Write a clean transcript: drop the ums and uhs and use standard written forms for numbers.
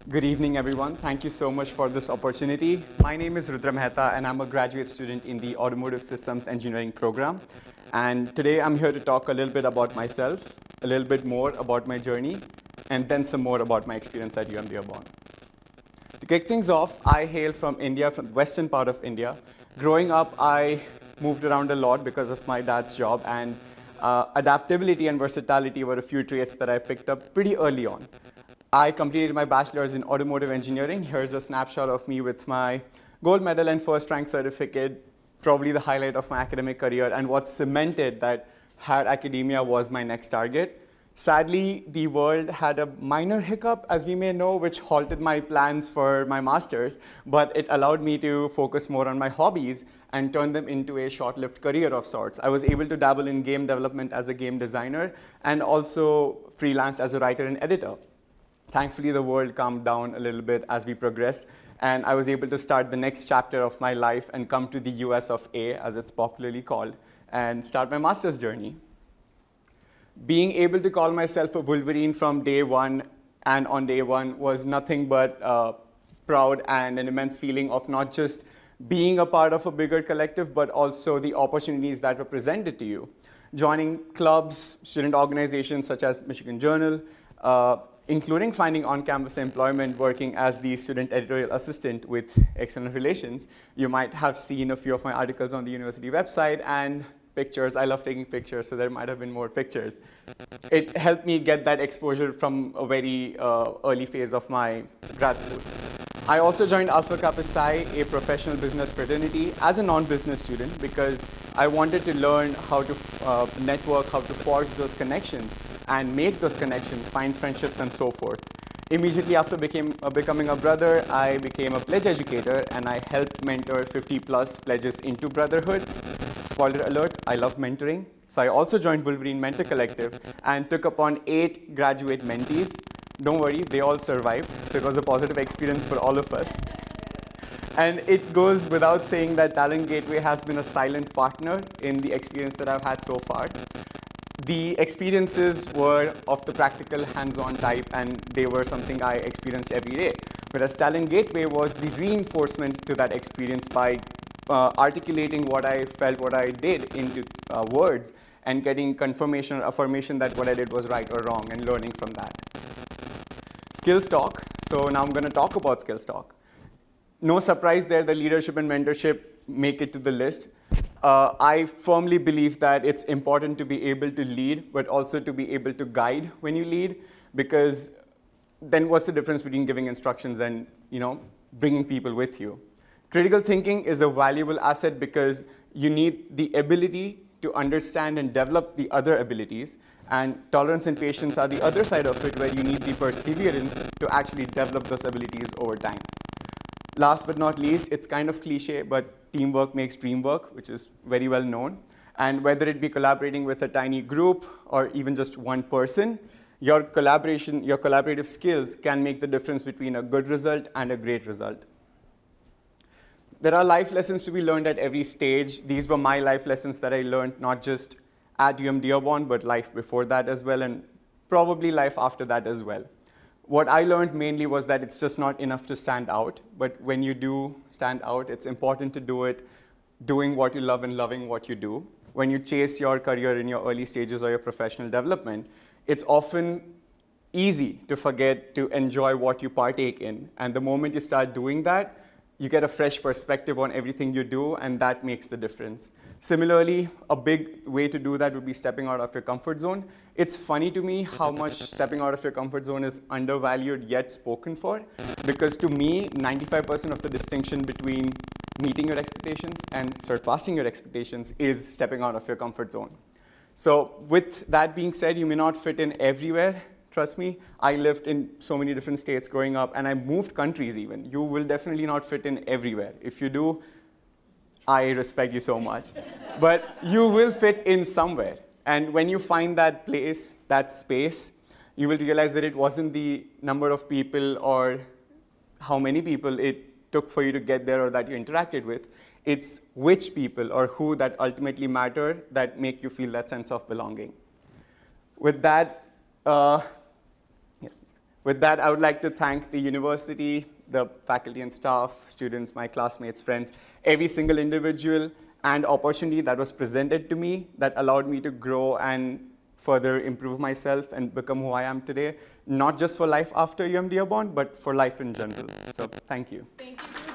Good evening, everyone. Thank you so much for this opportunity. My name is Rudra Mehta, and I'm a graduate student in the Automotive Systems Engineering program. And today I'm here to talk a little bit about myself, a little bit more about my journey, and then some more about my experience at UM-Dearborn. To kick things off, I hail from India, from the western part of India. Growing up, I moved around a lot because of my dad's job, and adaptability and versatility were a few traits that I picked up pretty early on. I completed my bachelor's in automotive engineering. Here's a snapshot of me with my gold medal and first rank certificate, probably the highlight of my academic career, and what cemented that higher academia was my next target. Sadly, the world had a minor hiccup, as we may know, which halted my plans for my master's, but it allowed me to focus more on my hobbies and turn them into a short-lived career of sorts. I was able to dabble in game development as a game designer and also freelanced as a writer and editor. Thankfully, the world calmed down a little bit as we progressed, and I was able to start the next chapter of my life and come to the US of A, as it's popularly called, and start my master's journey. Being able to call myself a Wolverine from day one and on day one was nothing but proud and an immense feeling of not just being a part of a bigger collective, but also the opportunities that were presented to you. Joining clubs, student organizations such as Michigan Journal, including finding on-campus employment working as the student editorial assistant with external relations. You might have seen a few of my articles on the university website and pictures. I love taking pictures, so there might have been more pictures. It helped me get that exposure from a very early phase of my grad school. I also joined Alpha Kappa Psi, a professional business fraternity, as a non-business student because I wanted to learn how to network, how to forge those connections, and make those connections, find friendships, and so forth. Immediately after becoming a brother, I became a pledge educator, and I helped mentor 50+ pledges into brotherhood. Spoiler alert, I love mentoring. So I also joined Wolverine Mentor Collective and took upon 8 graduate mentees. Don't worry, they all survived, so it was a positive experience for all of us. And it goes without saying that Talent Gateway has been a silent partner in the experience that I've had so far. The experiences were of the practical, hands-on type, and they were something I experienced every day. Whereas Talent Gateway was the reinforcement to that experience by articulating what I felt, what I did into words, and getting confirmation or affirmation that what I did was right or wrong, and learning from that. Skills Talk. So now I'm going to talk about Skills Talk. No surprise there, the leadership and mentorship make it to the list. I firmly believe that it's important to be able to lead, but also to be able to guide when you lead, because then what's the difference between giving instructions and bringing people with you? Critical thinking is a valuable asset because you need the ability to understand and develop the other abilities, and tolerance and patience are the other side of it, where you need the perseverance to actually develop those abilities over time. Last but not least, it's kind of cliche, but teamwork makes dream work, which is very well known. And whether it be collaborating with a tiny group or even just one person, your collaborative skills can make the difference between a good result and a great result. There are life lessons to be learned at every stage. These were my life lessons that I learned not just at UM-Dearborn, but life before that as well, and probably life after that as well. What I learned mainly was that it's just not enough to stand out, but when you do stand out, it's important to do it doing what you love and loving what you do. When you chase your career in your early stages or your professional development, it's often easy to forget to enjoy what you partake in. And the moment you start doing that, you get a fresh perspective on everything you do, and that makes the difference. Similarly, a big way to do that would be stepping out of your comfort zone. It's funny to me how much stepping out of your comfort zone is undervalued yet spoken for, because to me, 95% of the distinction between meeting your expectations and surpassing your expectations is stepping out of your comfort zone. So with that being said, you may not fit in everywhere. Trust me, I lived in so many different states growing up, and I moved countries even. You will definitely not fit in everywhere. If you do, I respect you so much. But you will fit in somewhere. And when you find that place, that space, you will realize that it wasn't the number of people or how many people it took for you to get there or that you interacted with. It's which people or who that ultimately matter that make you feel that sense of belonging. With that, With that, I would like to thank the university, the faculty and staff, students, my classmates, friends, every single individual and opportunity that was presented to me that allowed me to grow and further improve myself and become who I am today, not just for life after UM-Dearborn, but for life in general. So thank you. Thank you.